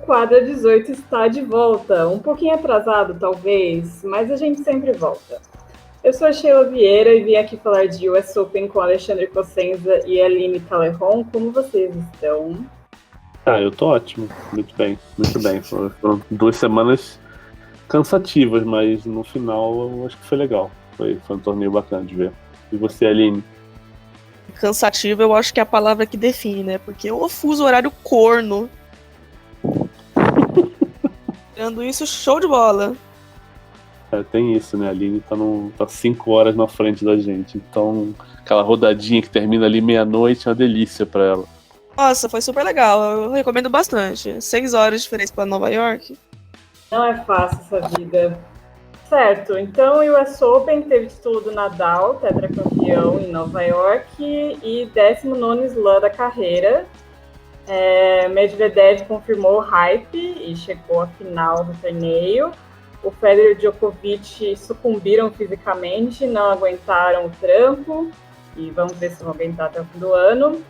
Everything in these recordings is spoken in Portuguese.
Quadra 18 está de volta, um pouquinho atrasado talvez, mas a gente sempre volta. Eu sou a Sheila Vieira e vim aqui falar de US Open com Alexandre Cossenza e Aline Caleron. Como vocês estão? Eu tô ótimo, muito bem, muito bem. Foram 2 semanas cansativas, mas no final eu acho que foi legal. Foi um torneio bacana de ver. E você, Aline? Cansativo, eu acho que é a palavra que define, né? Porque o fuso horário corno. Tirando isso, show de bola. Tem isso, né? A Aline tá 5 horas na frente da gente. Então, aquela rodadinha que termina ali meia-noite é uma delícia pra ela. Nossa, foi super legal. Eu recomendo bastante. 6 horas de diferença pra Nova York. Não é fácil essa vida. Certo, então o US Open teve título do Nadal, tetracampeão em Nova York, e 19º slam da carreira. Medvedev confirmou o hype e chegou à final do torneio. O Federer e o Djokovic sucumbiram fisicamente, não aguentaram o tranco, e vamos ver se vão aguentar até o fim do ano.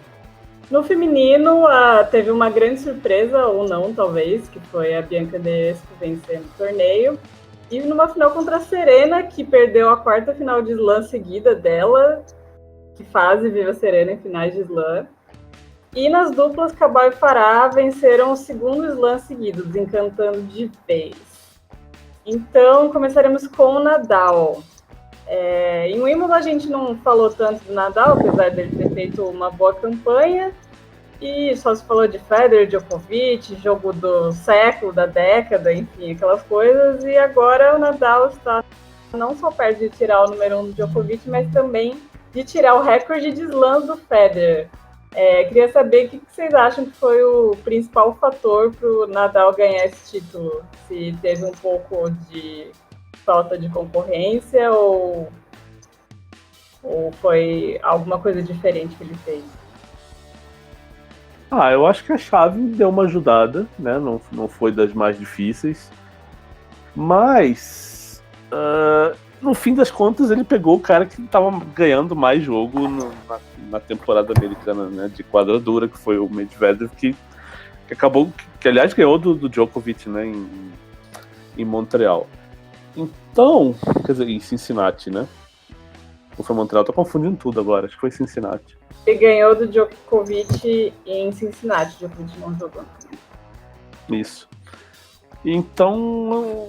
No feminino, teve uma grande surpresa, ou não, talvez, que foi a Bianca Andreescu vencendo o torneio. E numa final contra a Serena, que perdeu a 4ª final de slam seguida dela. Que fase vive a Serena em finais de slam. E nas duplas, Cabal e Farah venceram o 2º slam seguido, desencantando de vez. Então, começaremos com o Nadal. Em Wimbledon a gente não falou tanto do Nadal, apesar dele ter feito uma boa campanha. E só se falou de Federer, Djokovic, jogo do século, da década, enfim, aquelas coisas. E agora o Nadal está não só perto de tirar o número 1 do Djokovic, mas também de tirar o recorde de slams do Federer. Queria saber o que vocês acham que foi o principal fator para o Nadal ganhar esse título. Se teve um pouco de falta de concorrência ou foi alguma coisa diferente que ele fez? Eu acho que a chave deu uma ajudada, né? Não foi das mais difíceis. Mas, no fim das contas, ele pegou o cara que estava ganhando mais jogo na temporada americana, né? De quadradura, que foi o Medvedev, que acabou, que aliás ganhou do Djokovic, né? Em Montreal. Então, quer dizer, em Cincinnati, né? Não foi Montreal, tô confundindo tudo agora, acho que foi Cincinnati. Ele ganhou do Djokovic em Cincinnati, o Djokovic não jogou. Isso. Então,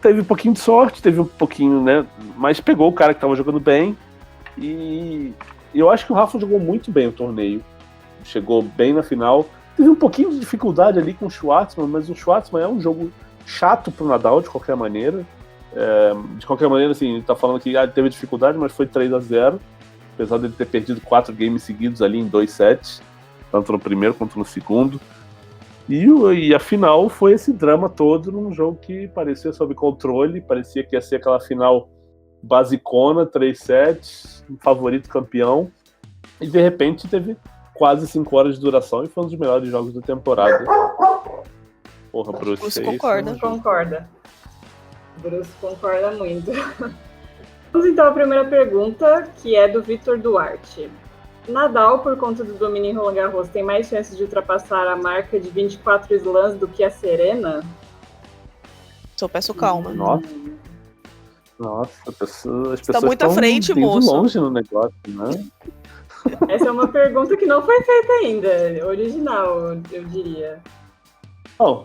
teve um pouquinho de sorte, teve um pouquinho, né? Mas pegou o cara que tava jogando bem. E eu acho que o Rafa jogou muito bem o torneio. Chegou bem na final. Teve um pouquinho de dificuldade ali com o Schwartzman, mas o Schwartzman é um jogo chato pro Nadal, de qualquer maneira. De qualquer maneira, assim, ele tá falando que teve dificuldade, mas foi 3-0. Apesar dele ter perdido 4 games seguidos ali em 2 sets, tanto no primeiro quanto no segundo. E a final foi esse drama todo num jogo que parecia sob controle, parecia que ia ser aquela final basicona, 3 sets, um favorito campeão, e de repente teve quase 5 horas de duração e foi um dos melhores jogos da temporada. Porra, Bruce, Concorda. Bruce concorda muito. Vamos então à primeira pergunta, que é do Vitor Duarte. Nadal, por conta do domínio em Roland Garros, tem mais chances de ultrapassar a marca de 24 slams do que a Serena? Só peço calma. Nossa, as pessoas tá muito à frente, indo moço. longe no negócio, né? Essa é uma pergunta que não foi feita ainda. Original, eu diria.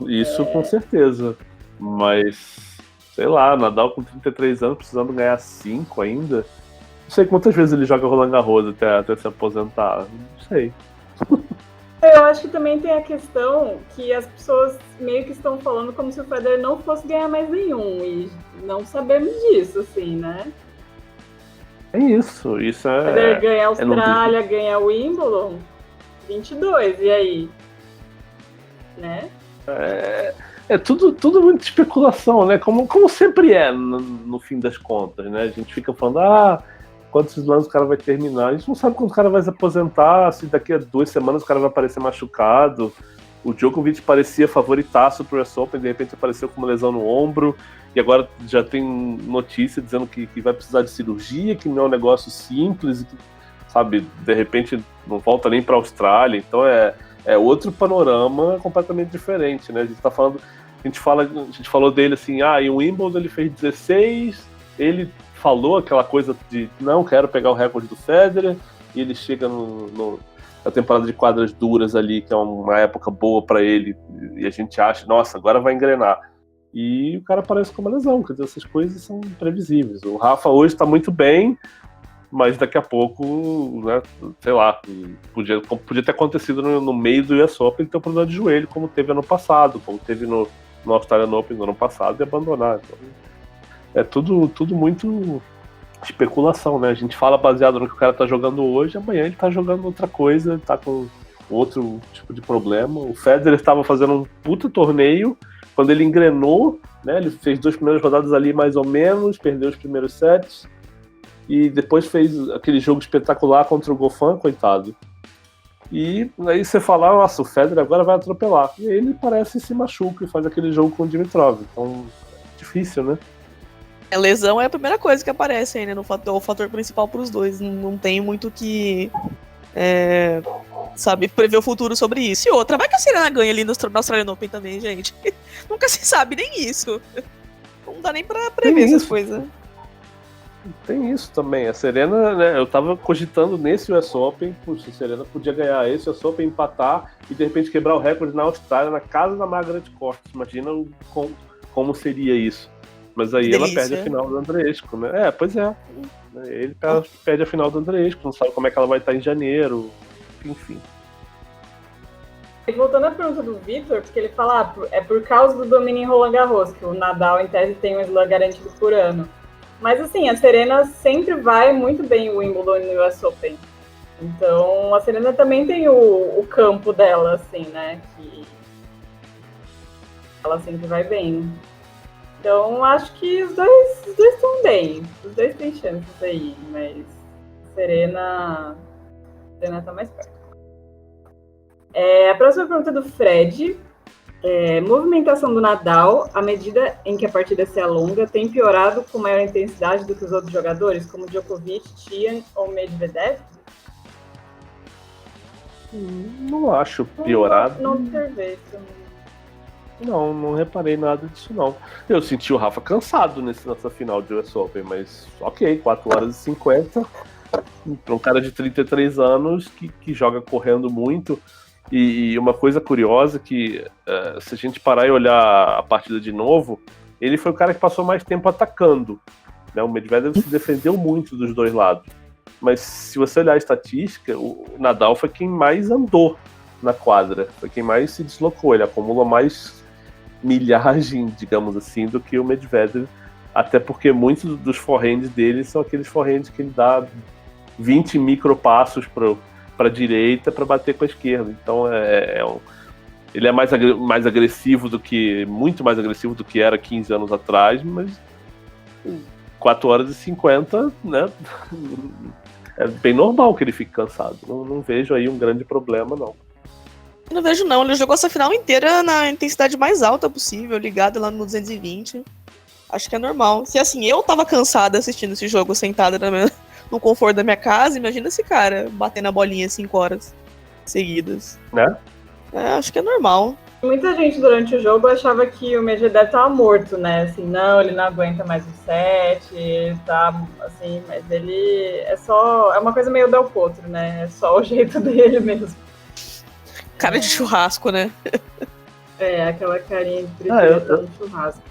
Isso com certeza. Mas, sei lá, Nadal com 33 anos precisando ganhar 5 ainda. Não sei quantas vezes ele joga Roland Garros até se aposentar. Não sei. Eu acho que também tem a questão que as pessoas meio que estão falando como se o Federer não fosse ganhar mais nenhum. E não sabemos disso, assim, né? É isso. Isso é. Federer ganha a Austrália, ganha o Wimbledon, 22, e aí? Né? É tudo muita especulação, né? Como sempre é, no fim das contas, né? A gente fica falando, quantos slams o cara vai terminar. A gente não sabe quando o cara vai se aposentar, se daqui a 2 semanas o cara vai aparecer machucado. O Djokovic parecia favoritaço pro US Open, de repente apareceu com uma lesão no ombro, e agora já tem notícia dizendo que vai precisar de cirurgia, que não é um negócio simples, que, sabe, de repente não volta nem pra Austrália. Então é outro panorama completamente diferente, né? A gente falou dele assim, em Wimbledon ele fez 16, ele falou aquela coisa de não quero pegar o recorde do Federer, e ele chega na temporada de quadras duras ali, que é uma época boa para ele, e a gente acha, nossa, agora vai engrenar. E o cara aparece com uma lesão, quer dizer, essas coisas são previsíveis. O Rafa hoje tá muito bem, mas daqui a pouco, né, sei lá, podia ter acontecido no meio do US Open ele ter um problema de joelho, como teve ano passado, como teve no Australian Open no ano passado, e abandonar. Então, é tudo muito especulação, né? A gente fala baseado no que o cara tá jogando hoje, amanhã ele tá jogando outra coisa, ele tá com outro tipo de problema. O Federer estava fazendo um puta torneio, quando ele engrenou, né? Ele fez 2 primeiras rodadas ali mais ou menos, perdeu os primeiros sets, e depois fez aquele jogo espetacular contra o Goffin, coitado. E aí você fala, nossa, o Federer agora vai atropelar. E aí ele parece se machuca e faz aquele jogo com o Dimitrov. Então, difícil, né? A lesão é a primeira coisa que aparece aí, né? O fator principal para os dois. Não tem muito que prever o futuro sobre isso. E outra, vai que a Serena ganha ali no Australian Open também, gente. Nunca se sabe nem isso. Não dá nem pra prever essas coisas. Tem isso também. A Serena, né, eu tava cogitando nesse US Open, puxa, a Serena podia ganhar esse US Open, empatar e de repente quebrar o recorde na Austrália, na casa da Margaret Court. Imagina como seria isso. Mas aí ela perde a final do Andreescu, né? Pois é. Ele perde a final do Andreescu, não sabe como é que ela vai estar em janeiro, enfim. E voltando à pergunta do Vitor, porque ele fala, é por causa do domínio em Roland Garros, que o Nadal, em tese, tem um slam garantido por ano. Mas, assim, a Serena sempre vai muito bem em Wimbledon e no US Open. Então, a Serena também tem o campo dela, assim, né? Que ela sempre vai bem. Então, acho que os dois estão bem. Os dois têm chances aí, mas a Serena tá mais perto. A próxima pergunta é do Fred. Movimentação do Nadal, à medida em que a partida se alonga, tem piorado com maior intensidade do que os outros jogadores, como Djokovic, Tian ou Medvedev? Não acho piorado. Não observei isso. Não reparei nada disso, não. Eu senti o Rafa cansado nessa final de US Open, mas ok, 4 horas e 50 para um cara de 33 anos que joga correndo muito. E uma coisa curiosa que, se a gente parar e olhar a partida de novo, ele foi o cara que passou mais tempo atacando, né? O Medvedev se defendeu muito dos dois lados. Mas se você olhar a estatística, o Nadal foi quem mais andou na quadra, foi quem mais se deslocou, ele acumula mais milhagem, digamos assim, do que o Medvedev, até porque muitos dos forehands dele são aqueles forehands que ele dá 20 micropassos para a direita para bater com a esquerda. Então ele é mais agressivo muito mais agressivo do que era 15 anos atrás, mas 4 horas e 50, né? É bem normal que ele fique cansado. Não vejo aí um grande problema, não. Não vejo, não. Ele jogou essa final inteira na intensidade mais alta possível, ligado lá no 220. Acho que é normal. Se assim, eu tava cansada assistindo esse jogo sentada no conforto da minha casa, imagina esse cara batendo a bolinha 5 horas seguidas. Né? Acho que é normal. Muita gente durante o jogo achava que o Medvedev tava morto, né? Assim, não, ele não aguenta mais o set, tá, assim, mas ele é uma coisa meio Del Potro, né? É só o jeito dele mesmo. Cara de churrasco, né? Aquela carinha de tristeza de churrasco.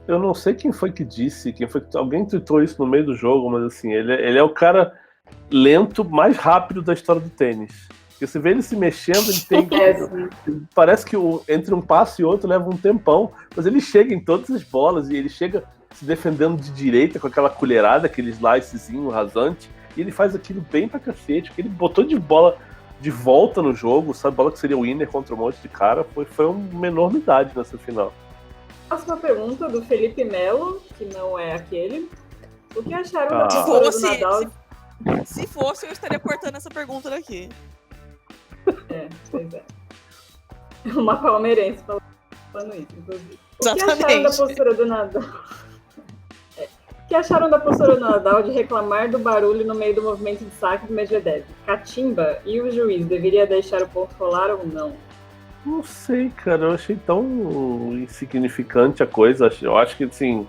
Eu não sei quem foi que disse, alguém tweetou isso no meio do jogo, mas assim, ele é o cara lento mais rápido da história do tênis. Porque você vê ele se mexendo, ele tem. Parece que entre um passo e outro leva um tempão, mas ele chega em todas as bolas e ele chega se defendendo de direita com aquela colherada, aquele slicezinho rasante, e ele faz aquilo bem pra cacete, porque ele botou de bola de volta no jogo, sabe? Bola que seria o winner contra um monte de cara, foi uma enormidade nessa final. Próxima pergunta do Felipe Melo, que não é aquele. O que acharam da postura do Nadal? Se fosse, eu estaria cortando essa pergunta daqui. Pois é. Uma palmeirense falando isso, inclusive. Exatamente. O que acharam da postura do Nadal? que acharam da postura do Nadal de reclamar do barulho no meio do movimento de saque do Medvedev? Catimba, e o juiz deveria deixar o ponto rolar ou não? Não sei, cara. Eu achei tão insignificante a coisa. Eu acho que, assim,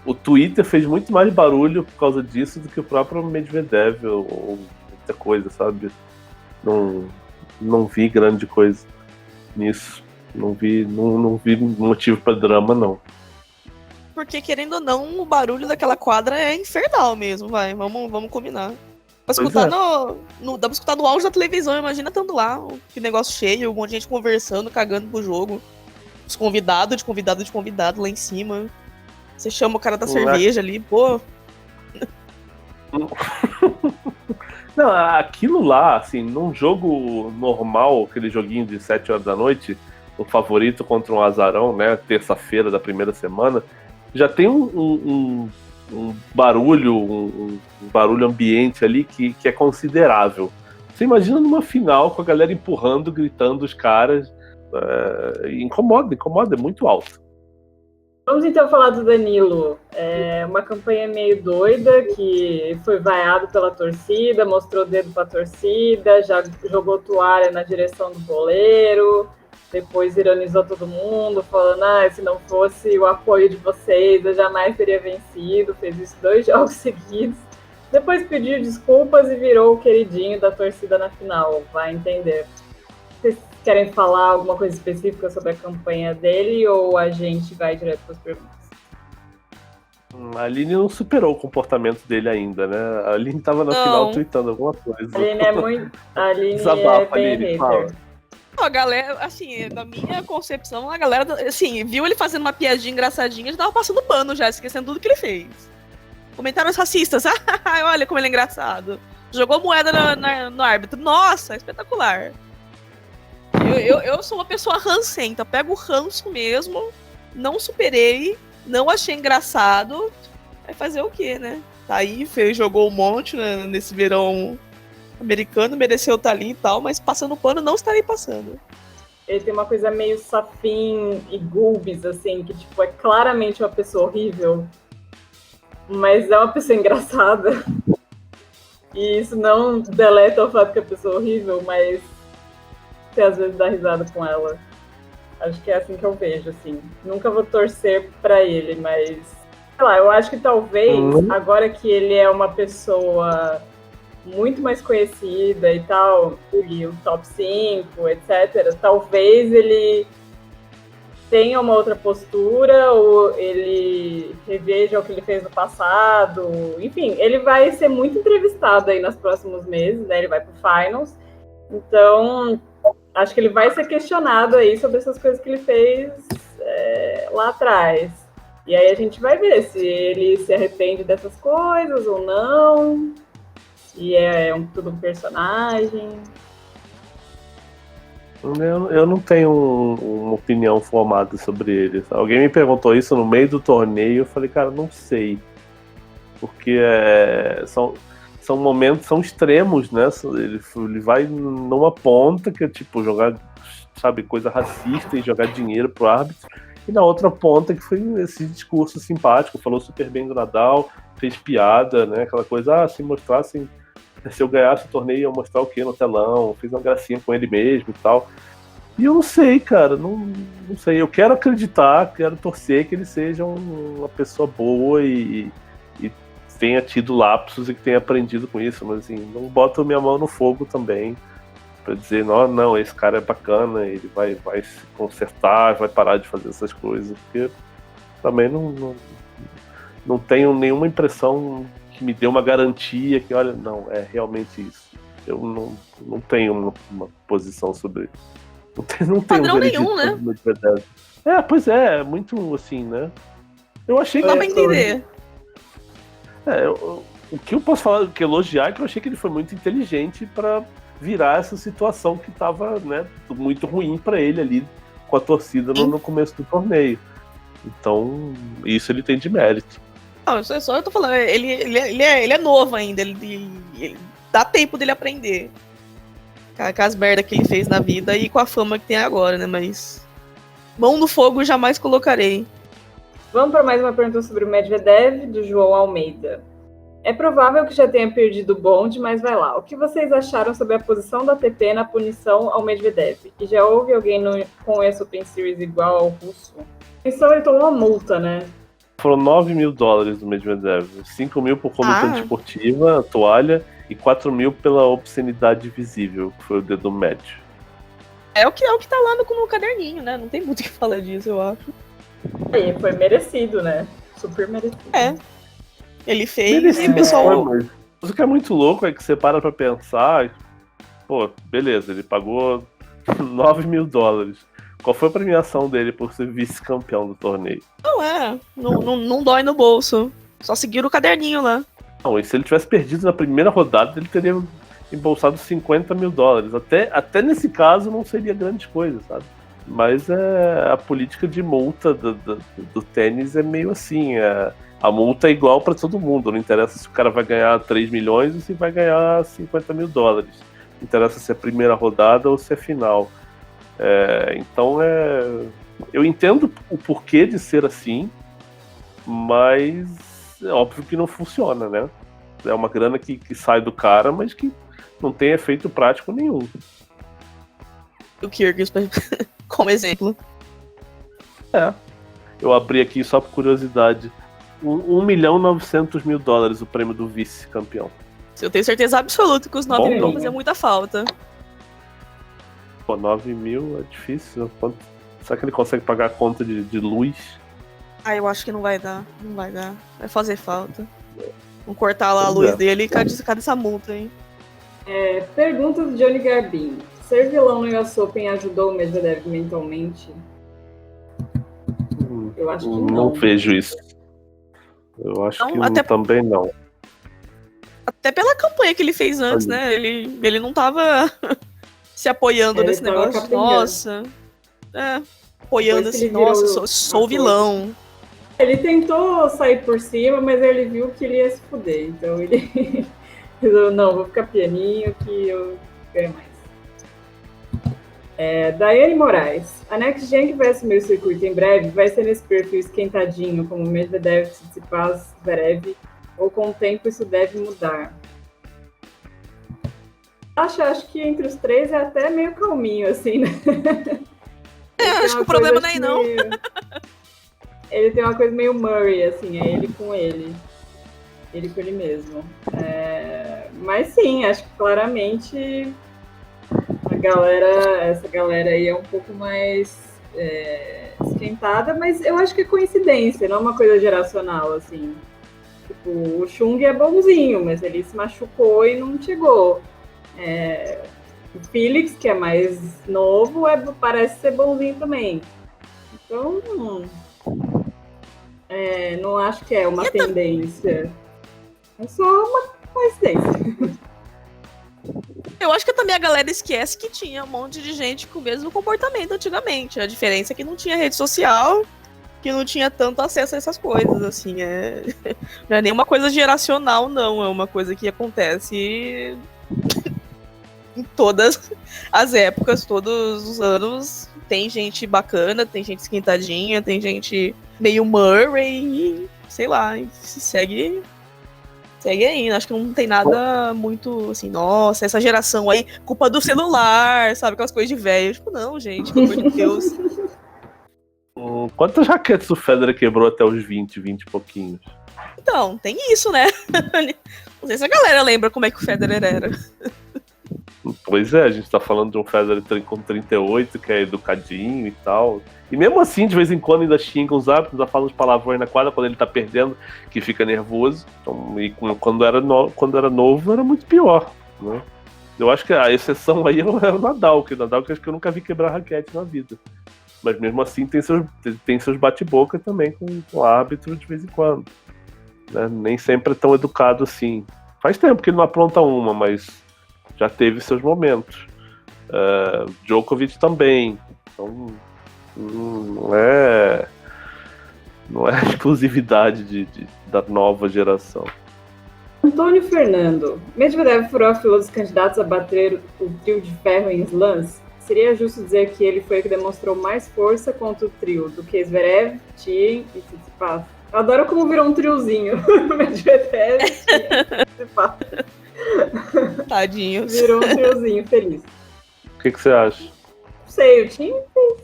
o Twitter fez muito mais barulho por causa disso do que o próprio Medvedev ou muita coisa, sabe? Não vi grande coisa nisso. Não vi motivo pra drama, não. Porque, querendo ou não, o barulho daquela quadra é infernal mesmo, vai. Vamos combinar. Pra escutar dá pra escutar no áudio da televisão, imagina estando lá, que negócio cheio, um monte de gente conversando, cagando pro jogo. Os convidados, de convidado lá em cima. Você chama o cara da cerveja ali, pô. Não, aquilo lá, assim, num jogo normal, aquele joguinho de 7 horas da noite, um favorito contra um azarão, né, terça-feira da primeira semana, já tem um barulho, um barulho ambiente ali que é considerável. Você imagina numa final com a galera empurrando, gritando os caras, incomoda, é muito alto. Vamos então falar do Danilo. É uma campanha meio doida, que foi vaiado pela torcida, mostrou o dedo pra torcida, já jogou toalha na direção do goleiro, depois ironizou todo mundo, falando, se não fosse o apoio de vocês, eu jamais teria vencido, fez isso 2 jogos seguidos. Depois pediu desculpas e virou o queridinho da torcida na final, vai entender. Vocês querem falar alguma coisa específica sobre a campanha dele ou a gente vai direto para as perguntas? A Aline não superou o comportamento dele ainda, né? A Aline tava na final tweetando alguma coisa. A Aline é muito... A Aline Desabafa, é bem Aline, hater. A galera, assim, da minha concepção, a galera, assim, viu ele fazendo uma piadinha engraçadinha, já tava passando pano já, esquecendo tudo que ele fez. Comentários racistas, olha como ele é engraçado. Jogou moeda no árbitro, nossa, espetacular. Eu sou uma pessoa rancenta, pego o ranço mesmo, não superei, não achei engraçado. Vai fazer o quê, né? Tá aí, jogou um monte, né, nesse verão americano, mereceu estar ali e tal, mas passando pano não estarei passando. Ele tem uma coisa meio Safin e Gulbis, assim, que tipo, é claramente uma pessoa horrível, mas é uma pessoa engraçada. E isso não deleta o fato que a pessoa é horrível, mas você às vezes dá risada com ela. Acho que é assim que eu vejo, assim. Nunca vou torcer pra ele, mas... sei lá, eu acho que talvez, agora que ele é uma pessoa muito mais conhecida e tal, e o top 5, etc., talvez ele tenha uma outra postura, ou ele reveja o que ele fez no passado. Enfim, ele vai ser muito entrevistado aí nos próximos meses, né? Ele vai pro Finals. Então, acho que ele vai ser questionado aí sobre essas coisas que ele fez lá atrás. E aí a gente vai ver se ele se arrepende dessas coisas ou não. Se tudo um personagem. Eu não tenho uma opinião formada sobre ele. Alguém me perguntou isso no meio do torneio, eu falei, cara, não sei. Porque são momentos, são extremos, né? Ele vai numa ponta que é tipo jogar, sabe, coisa racista e jogar dinheiro pro árbitro. E na outra ponta que foi esse discurso simpático, falou super bem do Nadal, fez piada, né? Aquela coisa, se mostrassem, se eu ganhasse o torneio, eu ia mostrar o quê no telão, fez uma gracinha com ele mesmo e tal. E eu não sei, cara, não sei. Eu quero acreditar, quero torcer que ele seja uma pessoa boa e tenha tido lapsos e que tenha aprendido com isso, mas assim, não boto minha mão no fogo também pra dizer, não, esse cara é bacana, ele vai se consertar, vai parar de fazer essas coisas, porque também não tenho nenhuma impressão que me dê uma garantia que, olha, não, é realmente isso. Eu não tenho uma posição sobre isso. Não tenho padrão nenhum, né? Pois é muito assim, né? Eu achei que... dá pra entender. O que eu posso falar, que elogiar, é que eu achei que ele foi muito inteligente para virar essa situação que estava, né, muito ruim para ele ali com a torcida no começo do torneio. Então, isso ele tem de mérito. Não, isso é só eu tô falando, ele é novo ainda, ele dá tempo dele aprender com as merdas que ele fez na vida e com a fama que tem agora, né, mas mão no fogo jamais colocarei. Vamos para mais uma pergunta sobre o Medvedev, do João Almeida. É provável que já tenha perdido o bonde, mas vai lá. O que vocês acharam sobre a posição da ATP na punição ao Medvedev? E já houve alguém com esse Open Series igual ao russo? Então ele tomou uma multa, né? Foram $9 mil do Medvedev. 5 mil por conduta desportiva, toalha, e 4 mil pela obscenidade visível, que foi o dedo médio. É o que tá lá no caderninho, né? Não tem muito o que falar disso, eu acho. E foi merecido, né? Super merecido. É. Ele fez e o pessoal... Mas o que é muito louco é que você para pra pensar, pô, beleza, ele pagou $9 mil. Qual foi a premiação dele por ser vice-campeão do torneio? Não dói no bolso. Só seguir o caderninho lá. Não, e se ele tivesse perdido na primeira rodada, ele teria embolsado $50 mil. Até nesse caso não seria grande coisa, sabe? Mas a política de multa do tênis é meio assim, a multa é igual para todo mundo, não interessa se o cara vai ganhar 3 milhões ou se vai ganhar $50 mil. Não interessa se é a primeira rodada ou se é final. Então eu entendo o porquê de ser assim, mas é óbvio que não funciona, né? É uma grana que sai do cara, mas que não tem efeito prático nenhum. O Kyrgios, como exemplo. Eu abri aqui só por curiosidade. $1.900.000 o prêmio do vice-campeão. Eu tenho certeza absoluta que os 9 mil vão fazer muita falta. Pô, 9 mil é difícil. Será que ele consegue pagar a conta de luz? Eu acho que não vai dar. Não vai dar. Vai fazer falta. Vamos cortar lá a luz dele e cadê essa multa, hein? Pergunta do Johnny Garbin. Ser vilão no US Open ajudou o Medvedev mentalmente? Eu acho que não. Não vejo isso. Eu acho que também não. Até pela campanha que ele fez antes, né? Ele não tava se apoiando nesse negócio. Nossa. Apoiando assim, nossa, sou vilão. Ele tentou sair por cima, mas ele viu que ele ia se fuder. Então ele resolveu, não, vou ficar pianinho que eu ganho mais. Daiane Moraes. A Next Gen que vai assumir o circuito em breve vai ser nesse perfil esquentadinho, como Medvedev, Tsitsipas, Zverev, ou com o tempo isso deve mudar? Acho que entre os três é até meio calminho, assim, né? Acho que o problema nem não. Ele tem uma coisa meio Murray, assim, é ele com ele. Ele com ele mesmo. Mas sim, acho que claramente essa galera aí é um pouco mais esquentada, mas eu acho que é coincidência, não é uma coisa geracional, assim. Tipo, o Chung é bonzinho, mas ele se machucou e não chegou. O Felix, que é mais novo, parece ser bonzinho também. Então, não acho que é uma tendência. É só uma coincidência. Eu acho que também a galera esquece que tinha um monte de gente com o mesmo comportamento antigamente. A diferença é que não tinha rede social, que não tinha tanto acesso a essas coisas, assim. Não é nenhuma coisa geracional, não. É uma coisa que acontece em todas as épocas, todos os anos. Tem gente bacana, tem gente esquentadinha, tem gente meio Murray e, sei lá, segue aí. Acho que não tem nada muito assim, nossa, essa geração aí, culpa do celular, sabe? Aquelas coisas de velho. Tipo, não, gente, pelo amor de Deus. Quantas raquetes o Federer quebrou até os 20 e pouquinhos? Então, tem isso, né? Não sei se a galera lembra como é que o Federer era. Pois a gente tá falando de um Federer com 38, que é educadinho e tal. E mesmo assim, de vez em quando ainda xinga os árbitros, ainda fala uns palavrões na quadra quando ele tá perdendo, que fica nervoso. Então, e quando era novo, era muito pior, né? Eu acho que a exceção aí era o Nadal, que acho que eu nunca vi quebrar raquete na vida. Mas mesmo assim tem seus bate-boca também com o árbitro de vez em quando. Né? Nem sempre é tão educado assim. Faz tempo que ele não apronta uma, mas já teve seus momentos. Djokovic também. Então não é exclusividade da nova geração. Antônio Fernando. Medvedev furou a fila dos candidatos a bater o trio de ferro em slams? seria justo dizer que ele foi o que demonstrou mais força contra o trio do que Zverev, Thiem e Tsitsipas. Eu adoro como virou um triozinho. Medvedev, Thiem e Tsitsipas. Tadinhos. Virou um triozinho feliz. O que você acha? Não sei, o Thiem fez...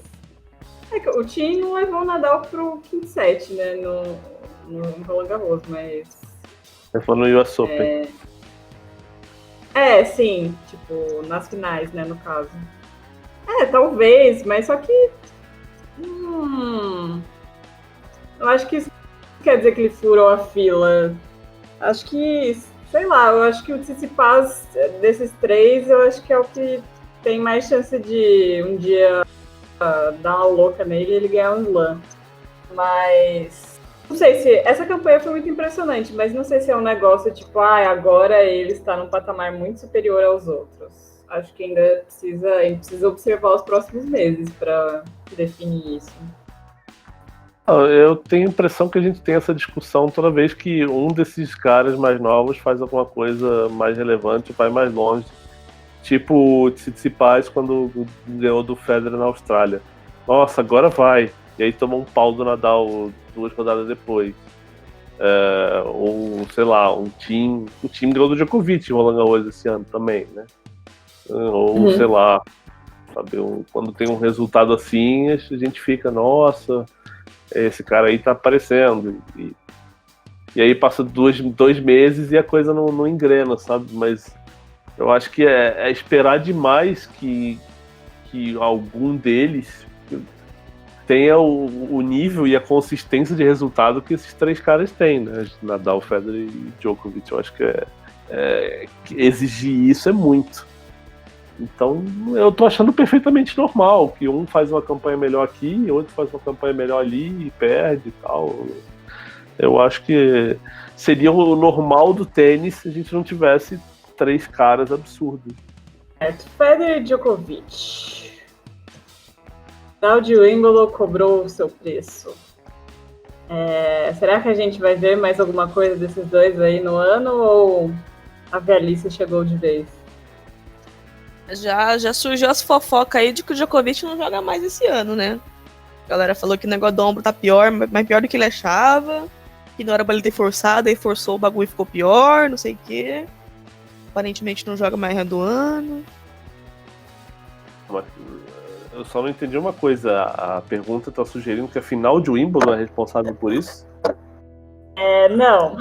o Thiem não levou o Nadal pro quinto set, né, no Roland Garros, mas... Você falou no US Open. Sim, tipo, nas finais, né, no caso. Talvez, mas só que... eu acho que isso quer dizer que ele furou a fila. Acho que, sei lá, eu acho que o Tsitsipas, desses três, eu acho que é o que tem mais chance de um dia dar uma louca nele e ele ganhar um slam. Mas... não sei se... essa campanha foi muito impressionante, mas não sei se é um negócio tipo, agora ele está num patamar muito superior aos outros. Acho que ainda precisa observar os próximos meses para definir isso. Eu tenho a impressão que a gente tem essa discussão toda vez que um desses caras mais novos faz alguma coisa mais relevante, vai mais longe. Tipo o Tsitsipas quando ganhou do Federer na Austrália. Nossa, agora vai. E aí tomou um pau do Nadal 2 rodadas depois. Ou, sei lá, o time ganhou do Djokovic em Roland Garros esse ano também, né? Ou, sei lá, sabe, quando tem um resultado assim, a gente fica, nossa, esse cara aí tá aparecendo. E aí passa dois meses e a coisa não engrena, sabe? Mas eu acho que é esperar demais que algum deles tenha o nível e a consistência de resultado que esses três caras têm, né? Nadal, Federer e Djokovic. Eu acho que que exigir isso é muito. Então, eu tô achando perfeitamente normal que um faz uma campanha melhor aqui, outro faz uma campanha melhor ali e perde e tal. Eu acho que seria o normal do tênis se a gente não tivesse três caras absurdos. Federer e Djokovic. Nadal de Wimbledon cobrou o seu preço. Será que a gente vai ver mais alguma coisa desses dois aí no ano ou a velhice chegou de vez? Já surgiu as fofocas aí de que o Djokovic não joga mais esse ano, né? A galera falou que o negócio do ombro tá pior, mas pior do que ele achava. Que não era pra ele ter forçado, aí forçou o bagulho e ficou pior, não sei o quê. Aparentemente não joga mais do ano. Eu só não entendi uma coisa. A pergunta tá sugerindo que a final de Wimbledon é responsável por isso? Não.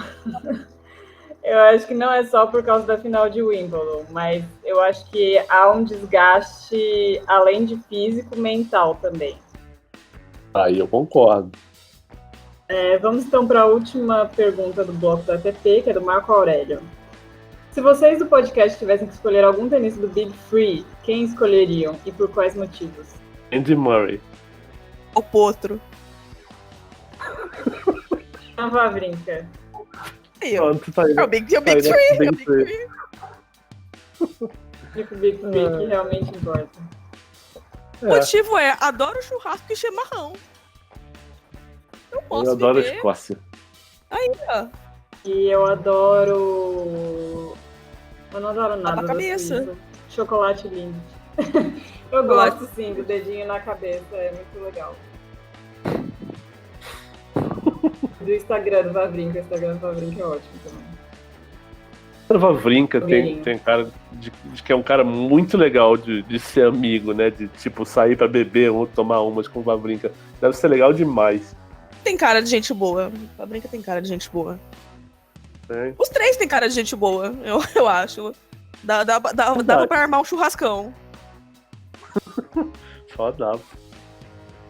Eu acho que não é só por causa da final de Wimbledon, mas eu acho que há um desgaste, além de físico, mental também. Aí eu concordo. Vamos então para a última pergunta do bloco da ATP, que é do Marco Aurélio. Se vocês do podcast tivessem que escolher algum tenista do Big Three, quem escolheriam e por quais motivos? Andy Murray. O Potro. A Wawrinka. Pronto, tá aí. É o Big Three. O Big Three que realmente importa. O motivo adoro churrasco e chimarrão. Eu adoro a Escócia. Aí, ó. E eu adoro... Eu não adoro nada da cabeça. Suíça. Chocolate lindo. Eu gosto, sim, do dedinho na cabeça. É muito legal. Do Instagram do Wawrinka. O Instagram do Wawrinka é ótimo também. O Wawrinka tem cara de que é um cara muito legal de ser amigo, né? De, tipo, sair pra beber ou tomar umas com o Wawrinka. Deve ser legal demais. Tem cara de gente boa. O Wawrinka tem cara de gente boa. Tem. Os três têm cara de gente boa, eu acho. Dava pra armar um churrascão. Só dava.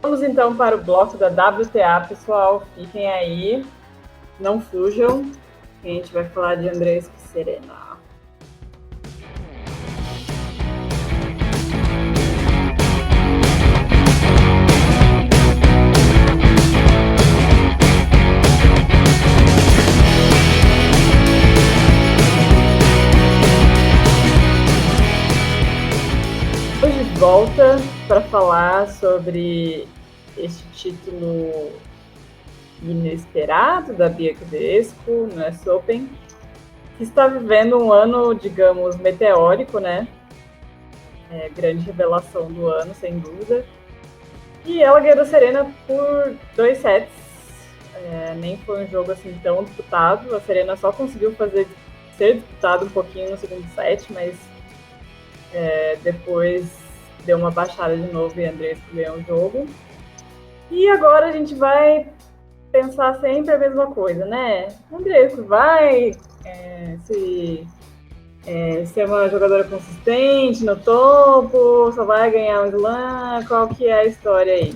Vamos então para o bloco da WTA, pessoal. Fiquem aí. Não fujam. A gente vai falar de Andrés Serena. Volta para falar sobre este título inesperado da Bia Kudesco no US Open, que está vivendo um ano, digamos, meteórico, né? grande revelação do ano, sem dúvida. E ela ganhou da Serena por 2 sets. Nem foi um jogo assim tão disputado. A Serena só conseguiu ser disputado um pouquinho no segundo set, mas depois deu uma baixada de novo e a Andreescu ganhou o jogo. E agora a gente vai pensar sempre a mesma coisa, né? A Andreescu vai ser uma jogadora consistente no topo, só vai ganhar um slam, qual que é a história aí?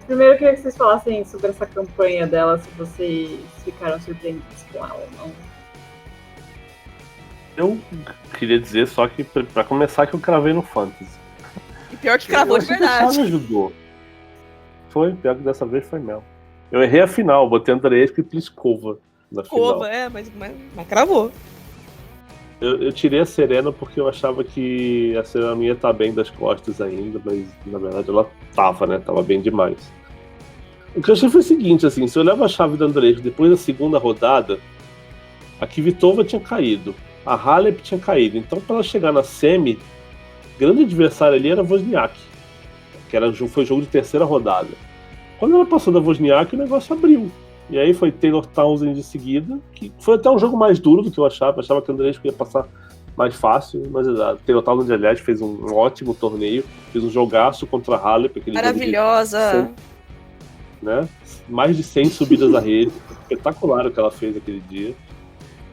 Primeiro eu queria que vocês falassem sobre essa campanha dela, se vocês ficaram surpreendidos com ela ou não. Eu queria dizer só que, pra começar, que eu cravei no Fantasy. E pior que cravou de verdade. Me ajudou. Foi, pior que dessa vez foi Mel. Eu errei a final, botei Andreescu e Pliskova na final. Mas cravou. Eu tirei a Serena porque eu achava que a Serena não ia estar bem das costas ainda, mas na verdade ela tava, né? Tava bem demais. O que eu achei foi o seguinte, assim, se eu levo a chave da Andreescu depois da segunda rodada, a Kvitova tinha caído, a Halep tinha caído, então para ela chegar na semi, o grande adversário ali era a Wozniak, que foi jogo de terceira rodada. Quando ela passou da Wozniak, o negócio abriu. E aí foi Taylor Townsend de seguida, que foi até um jogo mais duro do que eu achava que a Andreescu ia passar mais fácil, mas a Taylor Townsend, aliás, fez um ótimo torneio, fez um jogaço contra a Halep. Maravilhosa! Né? Mais de 100 subidas à rede, espetacular o que ela fez aquele dia.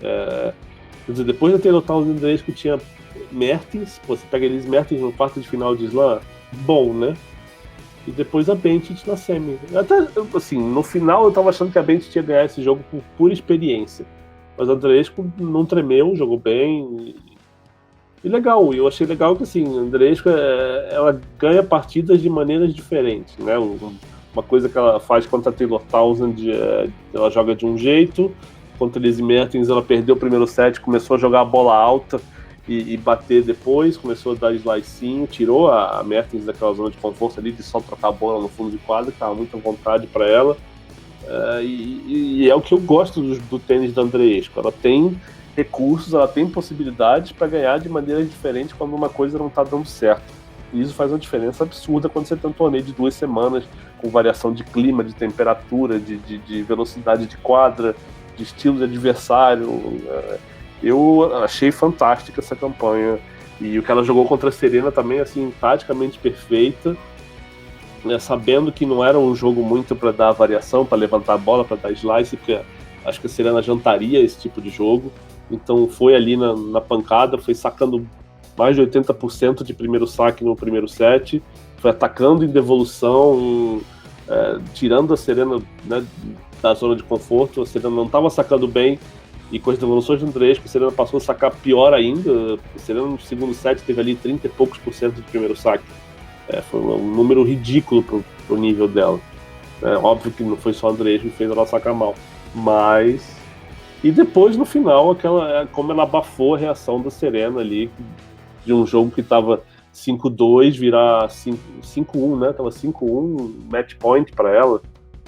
Quer dizer, depois da Taylor Townsend, Andreescu tinha Mertens, você pega eles Mertens no quarto de final de slam, bom, né? E depois a Bencic na semi. Até, assim, no final eu tava achando que a Bencic ia ganhar esse jogo por pura experiência. Mas a Andreescu não tremeu, jogou bem. E legal, eu achei legal que, assim, a Andreescu, ela ganha partidas de maneiras diferentes, né? Uma coisa que ela faz contra a Taylor Townsend, ela joga de um jeito. Contra a Lizzie Mertens, ela perdeu o primeiro set, começou a jogar a bola alta e bater depois, começou a dar slicinho, tirou a Mertens daquela zona de conforto ali, de só trocar a bola no fundo de quadra, que tava muito à vontade para ela. E é o que eu gosto do tênis da Andreescu. Ela tem recursos, ela tem possibilidades para ganhar de maneiras diferentes quando uma coisa não está dando certo. E isso faz uma diferença absurda quando você tem um torneio de 2 semanas, com variação de clima, de temperatura, de velocidade de quadra, de estilo de adversário. Eu achei fantástica essa campanha. E o que ela jogou contra a Serena também, assim, taticamente perfeita, né, sabendo que não era um jogo muito para dar variação, para levantar a bola, para dar slice, porque acho que a Serena jantaria esse tipo de jogo. Então foi ali na pancada, foi sacando mais de 80% de primeiro saque no primeiro set, foi atacando em devolução, tirando a Serena, né, da zona de conforto. A Serena não estava sacando bem, e com as devoluções do Andreescu, a Serena passou a sacar pior ainda. A Serena no segundo set teve ali 30 e poucos por cento de primeiro saque. Foi um número ridículo pro nível dela. Óbvio que não foi só a Andreescu que fez ela sacar mal, mas... E depois, no final, como ela abafou a reação da Serena ali, de um jogo que estava 5-2 virar 5-1, né? Tava 5-1, match point para ela,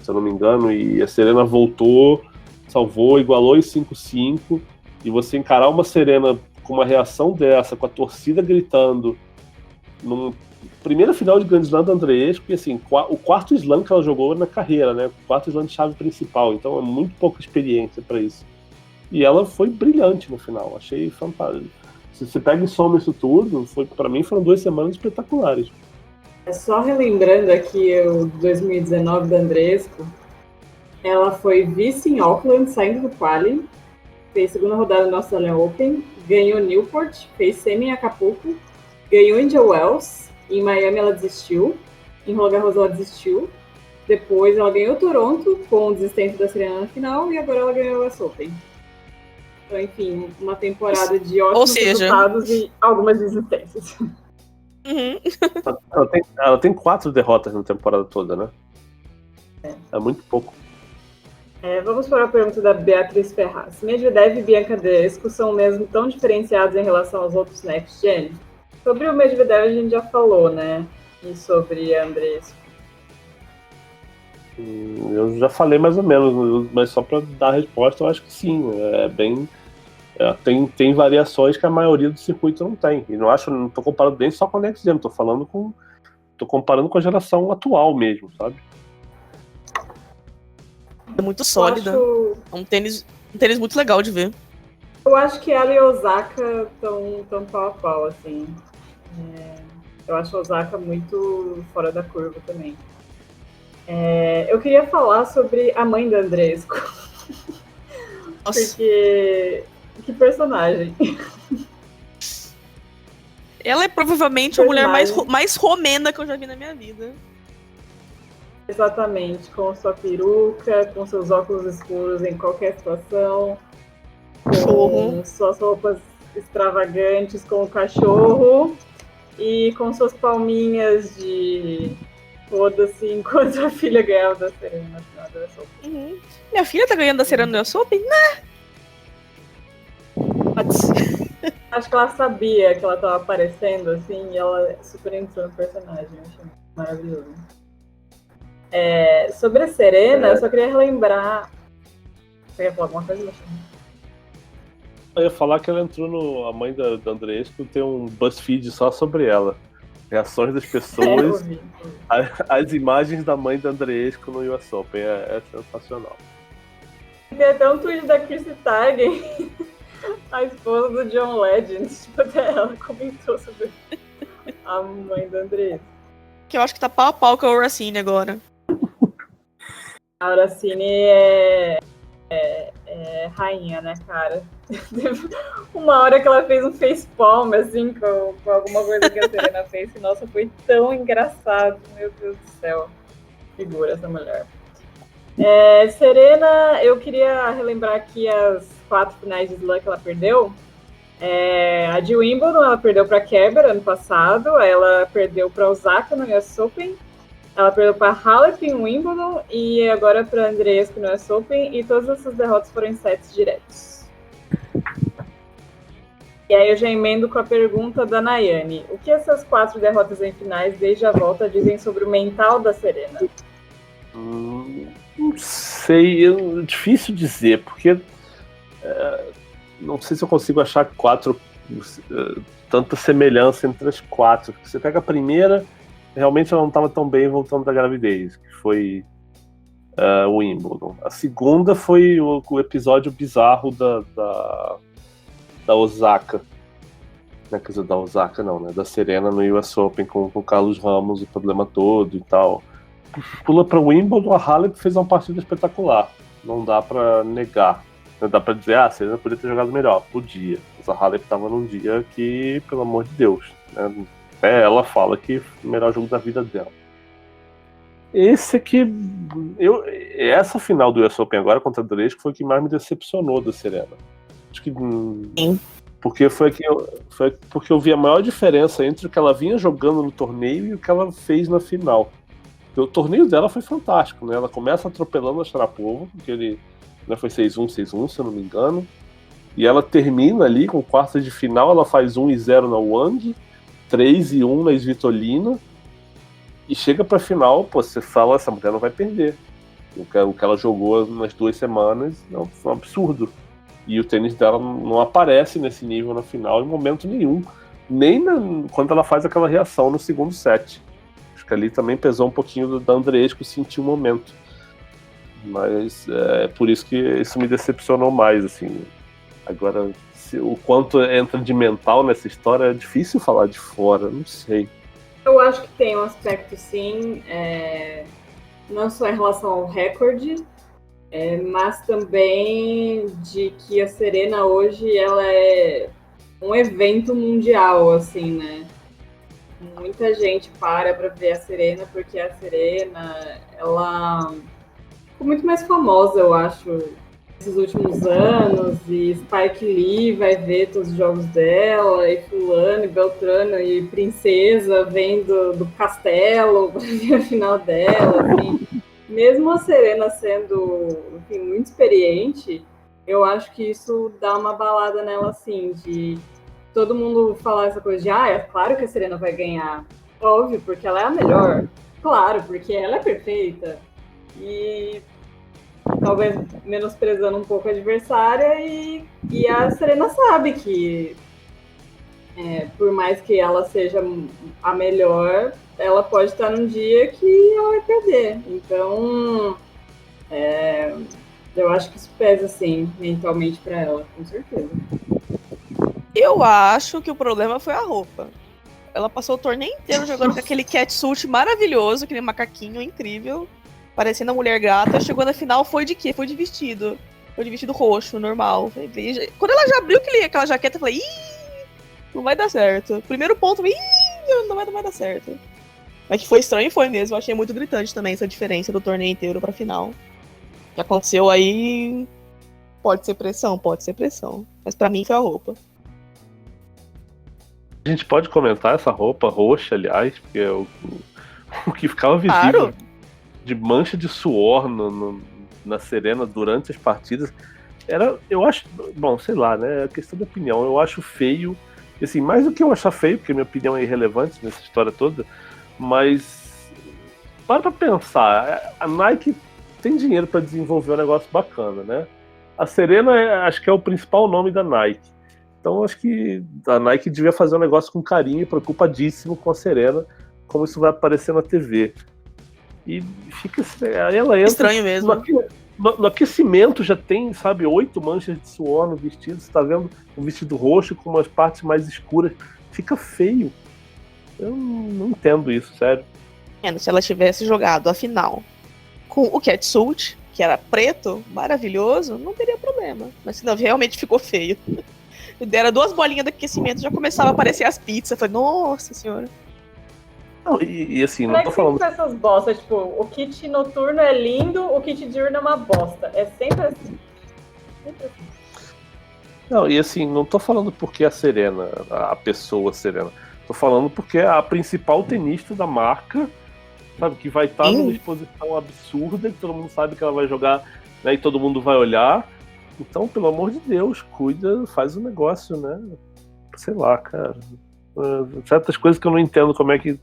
se eu não me engano, e a Serena voltou, salvou, igualou em 5-5, e você encarar uma Serena com uma reação dessa, com a torcida gritando, num primeira final de Grand Slam da Andreescu, e assim, o quarto slam que ela jogou na carreira, né? O quarto slam de chave principal, então é muito pouca experiência para isso. E ela foi brilhante no final, achei fantástico. Se você pega e soma isso tudo, para mim foram 2 semanas espetaculares. Só relembrando aqui o 2019 da Andreescu, ela foi vice em Auckland, saindo do quali, fez segunda rodada no Australian Open, ganhou Newport, fez semi em Acapulco, ganhou Indian Wells, em Miami ela desistiu, em Roland Garros ela desistiu, depois ela ganhou Toronto com desistência da Serena na final e agora ela ganhou o US Open. Então, enfim, uma temporada de ótimos resultados e algumas desistências. Uhum. Ela tem 4 derrotas na temporada toda, né? É muito pouco. Vamos para a pergunta da Beatriz Ferraz. Medvedev e Bianca Andreescu são mesmo tão diferenciados em relação aos outros Next Gen? Sobre o Medvedev a gente já falou, né? E sobre a Andreescu. Eu já falei mais ou menos, mas só para dar a resposta, eu acho que sim. Tem variações que a maioria do circuito não tem. E não tô comparando nem só com a Next Gen, tô comparando com a geração atual mesmo, sabe? É muito sólida. É um tênis muito legal de ver. Eu acho que ela e Osaka estão pau a pau, assim. Eu acho a Osaka muito fora da curva também. Eu queria falar sobre a mãe da Andreescu. Nossa. Porque... Que personagem. Ela é provavelmente a mulher mais romena que eu já vi na minha vida. Exatamente, com sua peruca, com seus óculos escuros em qualquer situação, com suas roupas extravagantes, com o cachorro e com suas palminhas de foda-se enquanto a filha ganhava da Serena na final da US Open. Uhum. Minha filha tá ganhando da Serena na US Open? Né? Acho que ela sabia que ela tava aparecendo, assim, e ela super entrou no personagem. Eu achei maravilhoso. Sobre a Serena, eu só queria relembrar... Você ia falar alguma coisa, Alexandre? Eu ia falar que ela entrou a mãe da Andreescu, tem um BuzzFeed só sobre ela. Reações das pessoas, as imagens da mãe da Andreescu no US Open. É sensacional. Tem até um tweet da Chrissy Teigen, a esposa do John Legend, tipo, até ela comentou sobre a mãe da Andreescu. Que eu acho que tá pau a pau com a Oracine agora. A Oracine é rainha, né, cara? Uma hora que ela fez um facepalm, assim, com alguma coisa que a Serena fez, que, nossa, foi tão engraçado, meu Deus do céu. Figura essa mulher. Serena, eu queria relembrar aqui as 4 finais de slam que ela perdeu. A de Wimbledon, ela perdeu para Kerber ano passado, ela perdeu para Osaka no US Open, ela perdeu para Halep em Wimbledon e agora para Andreescu no US Open, e todas essas derrotas foram em sets diretos. E aí eu já emendo com a pergunta da Nayane. O que essas 4 derrotas em finais desde a volta dizem sobre o mental da Serena? Não sei, é difícil dizer, porque não sei se eu consigo achar tanta semelhança entre as 4. Você pega a primeira, realmente ela não estava tão bem voltando da gravidez, que foi o Wimbledon. A segunda foi o episódio bizarro da Osaka. Não é coisa da Osaka, não, né? Da Serena no US Open com o Carlos Ramos, o problema todo e tal. Pula para Wimbledon, a Halep fez uma partida espetacular. Não dá para negar. Não dá para dizer, a Serena podia ter jogado melhor. Podia. Mas a Halep estava num dia que, pelo amor de Deus, né? Ela fala que foi o melhor jogo da vida dela. Esse aqui, essa final do US Open agora contra a Andreescu foi o que mais me decepcionou da Serena. Acho que porque porque eu vi a maior diferença entre o que ela vinha jogando no torneio e o que ela fez na final. Porque o torneio dela foi fantástico, né? Ela começa atropelando a Sharapova, porque ele foi 6-1, 6-1, se eu não me engano. E ela termina ali com quartas de final, ela faz 1-0 na Wang, 3-1 na Svitolina, e chega pra final, você fala, essa mulher não vai perder. O que ela jogou nas 2 semanas foi um absurdo. E o tênis dela não aparece nesse nível na final em momento nenhum. Nem quando ela faz aquela reação no segundo set. Acho que ali também pesou um pouquinho da Andreescu sentir o momento. Mas é por isso que isso me decepcionou mais, assim. Agora, o quanto entra de mental nessa história é difícil falar de fora, não sei. Eu acho que tem um aspecto, sim, não só em relação ao recorde, mas também de que a Serena hoje ela é um evento mundial, assim, né? Muita gente para ver a Serena, porque a Serena, ela ficou muito mais famosa, eu acho, nesses últimos anos, e Spike Lee vai ver todos os jogos dela, e fulano, e Beltrano, e Princesa vem do castelo para ver a final dela, assim. Mesmo a Serena sendo, enfim, muito experiente, eu acho que isso dá uma balada nela, assim, de todo mundo falar essa coisa de é claro que a Serena vai ganhar. Óbvio, porque ela é a melhor. Claro, porque ela é perfeita. E talvez menosprezando um pouco a adversária, e a Serena sabe que por mais que ela seja a melhor, ela pode estar num dia que ela vai perder. Então, eu acho que isso pesa, assim, mentalmente para ela, com certeza. Eu acho que o problema foi a roupa. Ela passou o torneio inteiro jogando com aquele catsuit maravilhoso, aquele macaquinho incrível, parecendo a mulher gata. Chegou na final, foi de quê? Foi de vestido. Foi de vestido roxo, normal. Quando ela já abriu aquela jaqueta, eu falei, ih, não vai dar certo. Primeiro ponto, ih, não vai dar certo. Mas que foi estranho, foi mesmo. Eu achei muito gritante também essa diferença do torneio inteiro pra final. O que aconteceu aí pode ser pressão. Mas pra mim foi a roupa. A gente pode comentar essa roupa roxa, aliás, porque o que ficava visível Claro. de mancha de suor na Serena durante as partidas era, eu acho, bom, sei lá, né? É questão de opinião. Eu acho feio, assim, mais do que eu achar feio, porque minha opinião é irrelevante nessa história toda, mas para pensar, a Nike tem dinheiro para desenvolver um negócio bacana, né? A Serena acho que é o principal nome da Nike. Então acho que a Nike devia fazer um negócio com carinho e preocupadíssimo com a Serena, como isso vai aparecer na TV. E fica. Aí ela entra. Estranho mesmo. No aquecimento já tem, sabe, 8 manchas de suor no vestido. Você tá vendo um vestido roxo com umas partes mais escuras. Fica feio. Eu não entendo isso, sério. Se ela tivesse jogado a final com o catsuit, que era preto, maravilhoso, não teria problema. Mas senão realmente ficou feio. Deram 2 bolinhas de aquecimento, já começava a aparecer as pizzas. Eu falei, nossa senhora. Não, e assim, não tô falando. Essas bostas, tipo, o kit noturno é lindo, o kit diurno é uma bosta. É sempre assim. Não, e assim, não tô falando porque a Serena, a pessoa Serena. Tô falando porque é a principal tenista da marca, sabe, que vai estar numa exposição absurda, que todo mundo sabe que ela vai jogar, né, e todo mundo vai olhar. Então, pelo amor de Deus, cuida, faz o negócio, né? Sei lá, cara. Certas coisas que eu não entendo como é que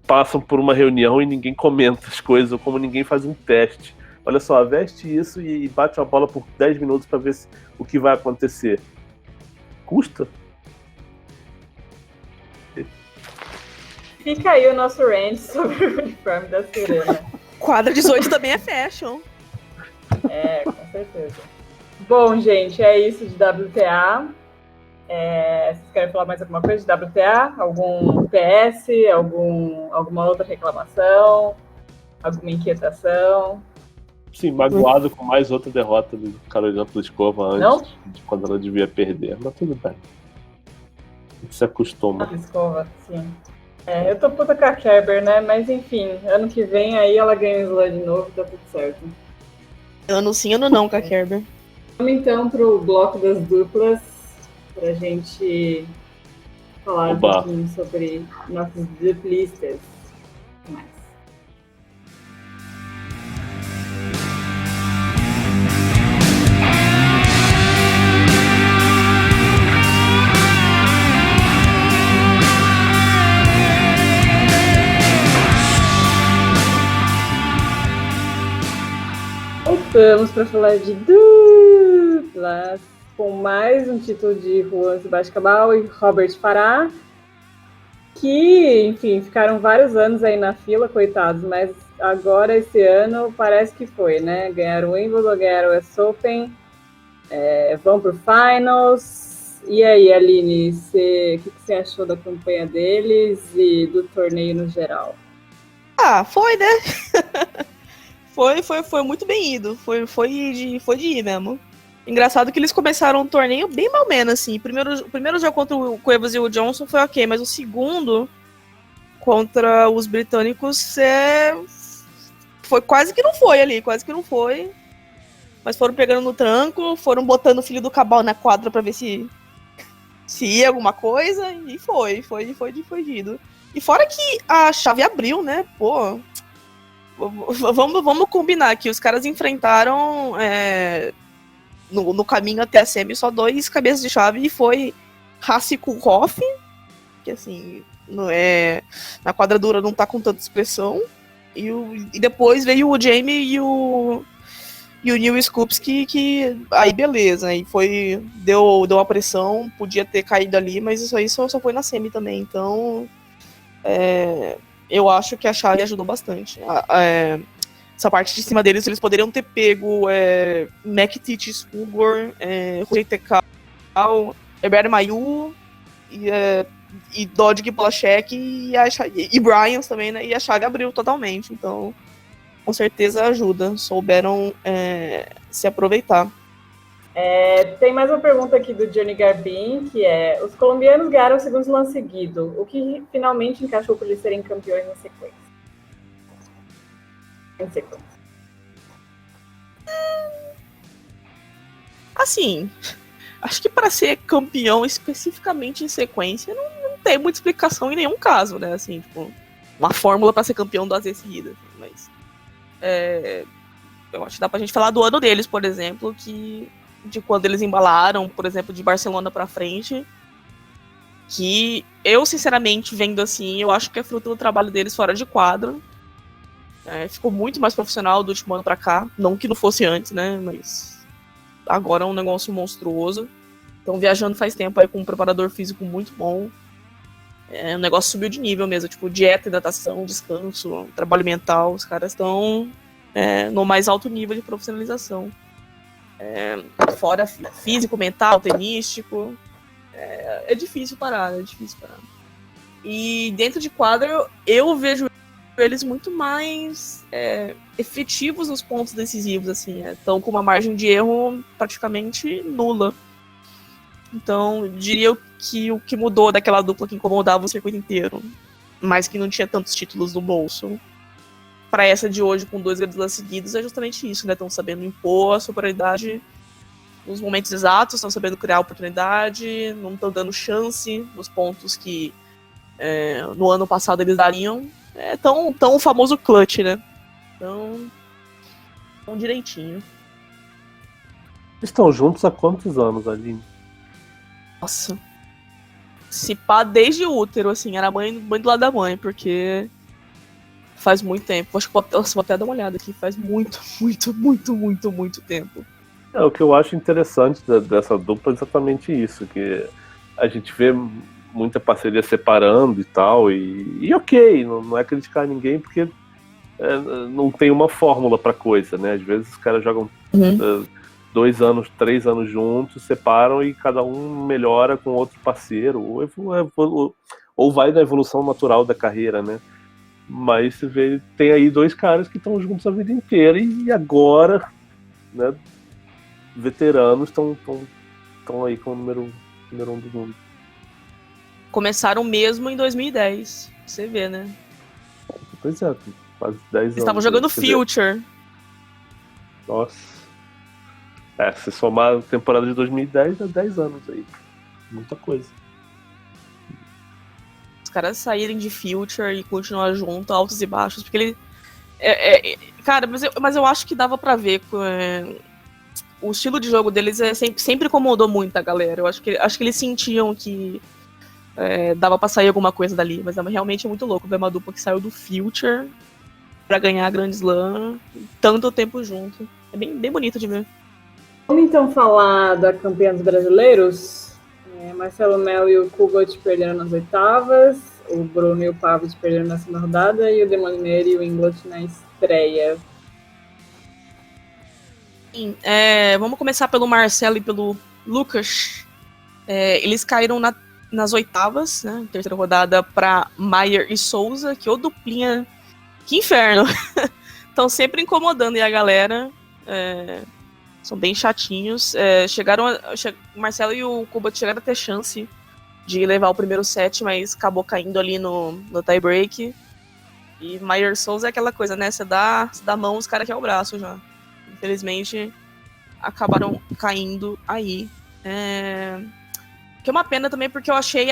passam por uma reunião e ninguém comenta as coisas, ou como ninguém faz um teste. Olha só, veste isso e bate uma bola por 10 minutos pra ver o que vai acontecer. Custa? Fica aí o nosso rant sobre o uniforme da Serena. Quadra 18 também é fashion. Com certeza. Bom, gente, é isso de WTA. Vocês querem falar mais alguma coisa de WTA? Algum PS? Alguma outra reclamação? Alguma inquietação? Sim, magoado com mais outra derrota do Carolina Pliskova antes de quando ela devia perder, mas tudo bem. A gente se acostuma. Pliskova, sim. Eu tô puta com a Kerber, né? Mas enfim, ano que vem aí ela ganha o slam de novo, tá tudo certo. Ano sim, ano não com a Kerber. Vamos então pro bloco das duplas, pra gente falar um pouquinho sobre nossos duplistas. Voltamos para falar de duplas, com mais um título de Juan Sebastião Cabal e Robert Farah, que, enfim, ficaram vários anos aí na fila, coitados, mas agora, esse ano, parece que foi, né? Ganharam o Wimbledon, ganharam o US Open, vão pro Finals. E aí, Aline, o que você achou da campanha deles e do torneio no geral? Foi, né? Foi muito bem ido. Foi de ir mesmo. Engraçado que eles começaram um torneio bem mal menos, assim. O primeiro jogo contra o Cuevas e o Johnson foi ok, mas o segundo contra os britânicos foi quase que não foi. Mas foram pegando no tranco, foram botando o filho do Cabal na quadra pra ver se ia alguma coisa, e foi ido. E fora que a chave abriu, né? Pô, vamos combinar que os caras enfrentaram no caminho até a semi só 2 cabeças de chave, e foi Hassi com Hoff, que assim, na quadradura não tá com tanta expressão, e depois veio o Jamie E o Neil Skupski, que aí beleza, aí deu uma pressão, podia ter caído ali, mas isso aí só foi na semi também, então eu acho que a chave ajudou bastante. Essa parte de cima deles, eles poderiam ter pego Mektic, Skugor, Rui Tekal, Herbert Mayu e Dodge Polachek e Bryans também, né? E a chave abriu totalmente, então com certeza ajuda, souberam se aproveitar. Tem mais uma pergunta aqui do Johnny Garbin, que é: os colombianos ganharam o segundo slam seguido, o que finalmente encaixou para eles serem campeões na sequência? Assim, acho que para ser campeão especificamente em sequência não tem muita explicação em nenhum caso, né? Assim, tipo, uma fórmula para ser campeão 2 vezes seguidas, mas eu acho que dá pra gente falar do ano deles, por exemplo, de quando eles embalaram, por exemplo, de Barcelona pra frente, que eu, sinceramente, vendo assim, eu acho que é fruto do trabalho deles fora de quadro. Ficou muito mais profissional do último ano pra cá, não que não fosse antes, né, mas agora é um negócio monstruoso. Estão viajando faz tempo aí com um preparador físico muito bom. O negócio subiu de nível mesmo, tipo, dieta, hidratação, descanso, trabalho mental, os caras estão no mais alto nível de profissionalização. Fora físico, mental, tenístico, é difícil parar, E dentro de quadro, eu vejo eles muito mais efetivos nos pontos decisivos, assim, estão com uma margem de erro praticamente nula. Então, diria que o que mudou daquela dupla que incomodava o circuito inteiro, mas que não tinha tantos títulos no bolso, para essa de hoje, com 2 grandes lances seguidos, é justamente isso, né? Estão sabendo impor a superioridade nos momentos exatos, estão sabendo criar oportunidade, não estão dando chance nos pontos que no ano passado eles dariam. Tão o famoso clutch, né? Tão direitinho. Estão juntos há quantos anos, Aline? Nossa. Se pá, desde o útero, assim, era mãe do lado da mãe, porque faz muito tempo. Acho que vou até dar uma olhada aqui, faz muito tempo. O que eu acho interessante dessa dupla é exatamente isso, que a gente vê muita parceria separando e tal, e ok, não é criticar ninguém, porque não tem uma fórmula pra coisa, né? Às vezes os caras jogam 2 anos, 3 anos juntos, separam e cada um melhora com outro parceiro, ou vai na evolução natural da carreira, né? Mas você vê, tem aí 2 caras que estão juntos a vida inteira e agora, né, veteranos estão aí com o número 1 do mundo. Começaram mesmo em 2010, você vê, né? Pois é, quase 10 anos. Eles estavam jogando Future. Nossa. Se somar a temporada de 2010, é 10 anos aí. Muita coisa. Os caras saírem de Future e continuar junto, altos e baixos, porque ele... cara, mas eu acho que dava pra ver. O estilo de jogo deles sempre incomodou muito a galera. Eu acho que eles sentiam que dava pra sair alguma coisa dali, mas realmente é muito louco ver uma dupla que saiu do Future pra ganhar a Grand Slam tanto tempo junto. É bem bonito de ver. Vamos então falar da campeã dos brasileiros. Marcelo Melo e o Kubat perderam nas oitavas, o Bruno e o Pavos perderam na segunda rodada e o Demolineiro e o Inglot na estreia. Sim, vamos começar pelo Marcelo e pelo Lucas. Eles caíram nas oitavas, né, terceira rodada, para Maier e Souza, que ô duplinha, que inferno. Estão sempre incomodando e a galera... são bem chatinhos. O Marcelo e o Kubat chegaram a ter chance de levar o primeiro set, mas acabou caindo ali no tie-break. E Maier Souza é aquela coisa, né? Você dá a mão, os caras querem o braço já. Infelizmente, acabaram caindo aí. Que é uma pena também, porque eu achei...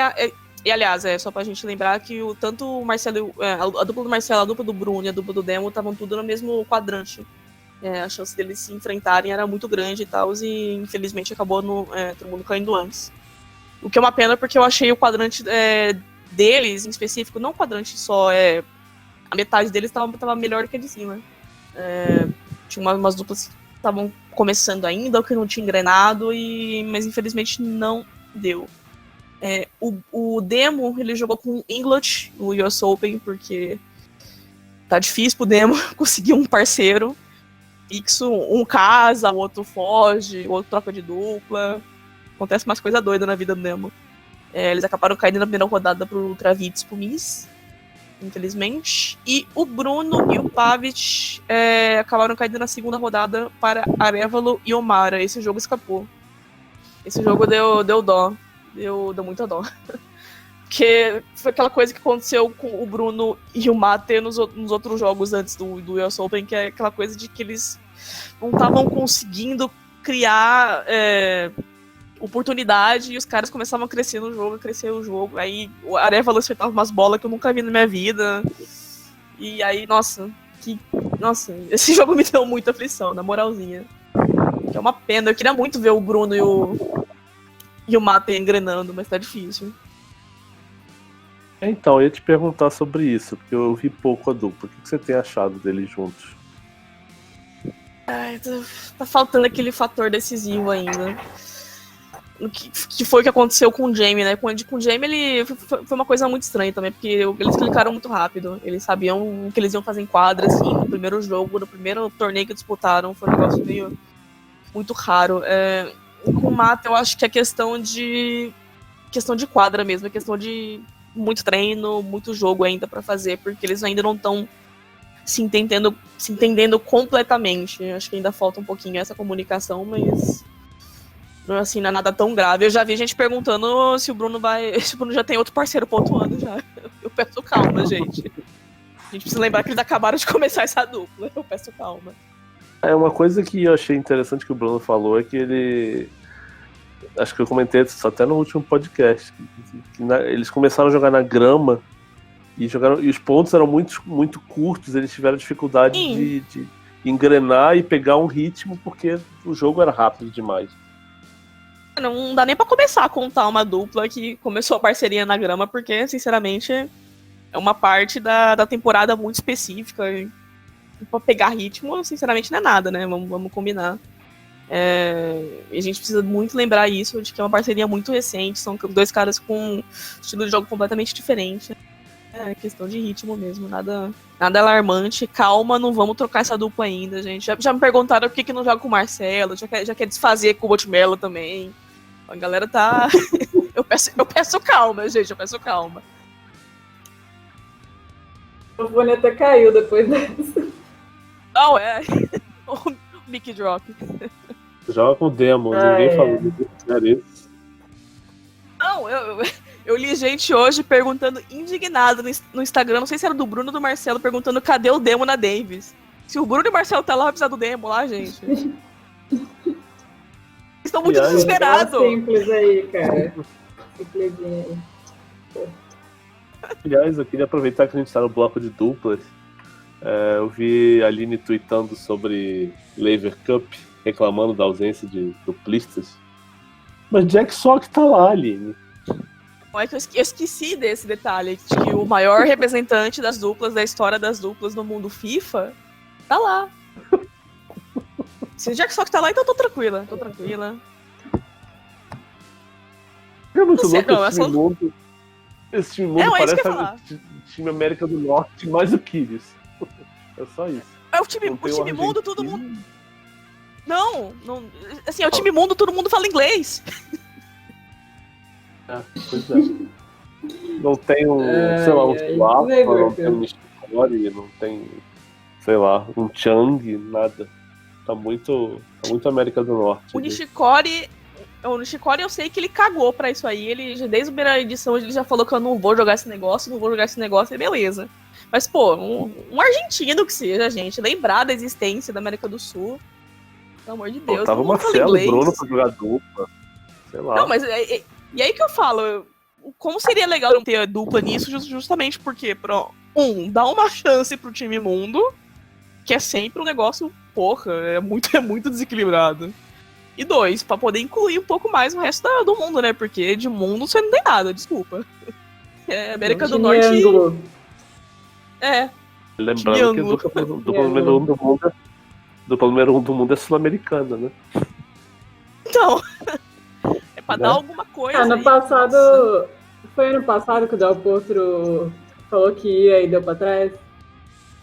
E, aliás, só pra gente lembrar que tanto o Marcelo, a dupla do Marcelo, a dupla do Bruno e a dupla do Demo estavam tudo no mesmo quadrante. A chance deles se enfrentarem era muito grande e tal, e infelizmente acabou todo mundo caindo antes. O que é uma pena, porque eu achei o quadrante deles, em específico, não o quadrante só, a metade deles estava melhor que a de cima. Tinha umas duplas estavam começando ainda, ou que não tinha engrenado, mas infelizmente não deu. O Demo, ele jogou com o Inglot no US Open, porque tá difícil pro Demo conseguir um parceiro. Fixo, um casa, o outro foge, o outro troca de dupla. Acontece umas coisas doidas na vida do Demo. Eles acabaram caindo na primeira rodada pro Travits, pro Miss, infelizmente. E o Bruno e o Pavic acabaram caindo na segunda rodada para Arevalo e Omara. Esse jogo escapou. Esse jogo deu dó. Deu muita dó. Porque foi aquela coisa que aconteceu com o Bruno e o Mate nos outros jogos antes do US Open, que é aquela coisa de que eles não estavam conseguindo criar oportunidade, e os caras começavam a crescer no jogo, aí o Arevalo acertava umas bolas que eu nunca vi na minha vida, e aí, nossa, esse jogo me deu muita aflição, na moralzinha, que é uma pena. Eu queria muito ver o Bruno e o Mate engrenando, mas tá difícil. Então, eu ia te perguntar sobre isso, porque eu vi pouco a dupla. O que você tem achado deles juntos? Ai, tá faltando aquele fator decisivo ainda. Que foi o que aconteceu com o Jamie, né? Com o Jamie, foi uma coisa muito estranha também, porque eles clicaram muito rápido. Eles sabiam o que eles iam fazer em quadra, assim, no primeiro jogo, no primeiro torneio que disputaram. Foi um negócio meio muito raro. Com o Mata, eu acho que é questão de quadra mesmo, é questão de muito treino, muito jogo ainda pra fazer, porque eles ainda não estão se entendendo completamente. Acho que ainda falta um pouquinho essa comunicação, mas assim, não é nada tão grave. Eu já vi gente perguntando se o Bruno já tem outro parceiro pro outro ano já. Eu peço calma, gente. A gente precisa lembrar que eles acabaram de começar essa dupla. Eu peço calma. Uma coisa que eu achei interessante que o Bruno falou é que ele... Acho que eu comentei isso até no último podcast. Eles começaram a jogar na grama e os pontos eram muito, muito curtos. Eles tiveram dificuldade de engrenar e pegar um ritmo porque o jogo era rápido demais. Não dá nem pra começar a contar uma dupla que começou a parceria na grama, porque, sinceramente, é uma parte da temporada muito específica. E pra pegar ritmo, sinceramente, não é nada, né? Vamos combinar. E a gente precisa muito lembrar isso, de que é uma parceria muito recente, são dois caras com estilo de jogo completamente diferente. É questão de ritmo mesmo, nada alarmante. Calma, não vamos trocar essa dupla ainda, gente. Já me perguntaram por que não joga com o Marcelo, já quer desfazer com o Botimelo também. A galera tá... eu peço calma, gente, eu peço calma. O fone até caiu depois dessa. Não, o Mickey Drop. Joga com o Demo, ninguém falou isso. Não, eu li gente hoje perguntando, indignado no Instagram, não sei se era do Bruno ou do Marcelo, perguntando cadê o Demo na Davis. Se o Bruno e o Marcelo tá lá, vai precisar do Demo lá, gente. Estão muito desesperados. Simples aí, cara. Simplesinho aí. Aliás, eu queria aproveitar que a gente tá no bloco de duplas. Eu vi a Aline tweetando sobre Laver Cup, reclamando da ausência de duplistas. Mas Jack Sock tá lá, Aline. É que eu esqueci desse detalhe, de que o maior representante das duplas, da história das duplas no mundo FIFA, tá lá. Se o Jack Sock tá lá, então tô tranquila. É muito louco esse time mundo parece o time América do Norte mais o Kyrgios. É só isso. É o time mundo, todo mundo... Não, assim, é o time mundo, todo mundo fala inglês. Pois é. Não tem sei lá, um Suafa, não tem um Nishikori, não tem, sei lá, um Chang, nada. Tá muito América do Norte. O Nishikori eu sei que ele cagou pra isso aí. Ele, desde a primeira edição, ele já falou que eu não vou jogar esse negócio, e beleza. Mas, pô, um argentino que seja, gente, lembrar da existência da América do Sul. Pelo amor de Deus. Tava o Marcelo e Bruno pra jogar dupla. Sei lá. Não, mas e aí que eu falo, como seria legal não ter dupla nisso, justamente porque, dá uma chance pro time mundo, que é sempre um negócio, porra, é muito desequilibrado. E 2, pra poder incluir um pouco mais o resto do mundo, né? Porque de mundo você não tem nada, desculpa. América do Norte. Ângulo. Lembrando que dupla número 1 do mundo dupla número 1 do mundo é sul-americana, né? Então, é pra Né? dar alguma coisa. Ano aí, passado. nossa. Foi ano passado que o Del Potro falou que ia e deu pra trás?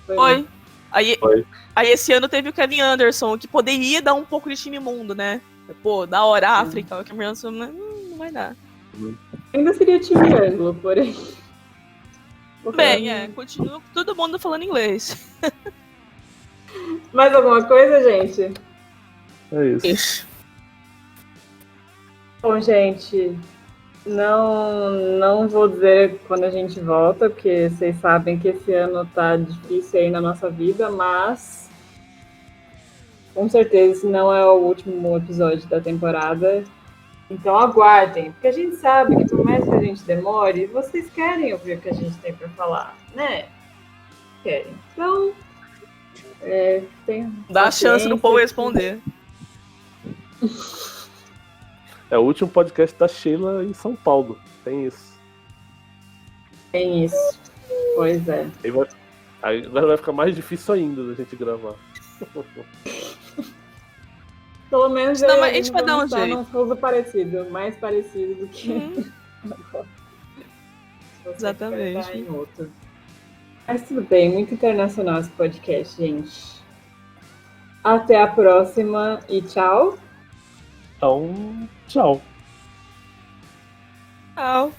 Foi. Aí, Foi. aí esse ano teve o Kevin Anderson, que poderia dar um pouco de time mundo, né? Pô, da hora, África, o Kevin Anderson não vai dar. Ainda seria time ângulo, porém. Bem, continua todo mundo falando inglês. Mais alguma coisa, gente? É isso. Ixi. Bom, gente, não vou dizer quando a gente volta, porque vocês sabem que esse ano tá difícil aí na nossa vida, mas com certeza esse não é o último episódio da temporada. Então aguardem, porque a gente sabe que por mais que a gente demore, vocês querem ouvir o que a gente tem para falar, né? Querem. Então, Dá a chance do povo responder. É o último podcast da Sheila em São Paulo. Tem isso. Tem isso. Pois é. Aí agora vai ficar mais difícil ainda da gente gravar. Pelo menos Não, mas a gente vai dar um estar jeito. num fuso parecido, mais parecido do que agora. Exatamente. Tá em outro. Mas tudo bem, muito internacional esse podcast, gente. Até a próxima e tchau. Então, tchau. Tchau.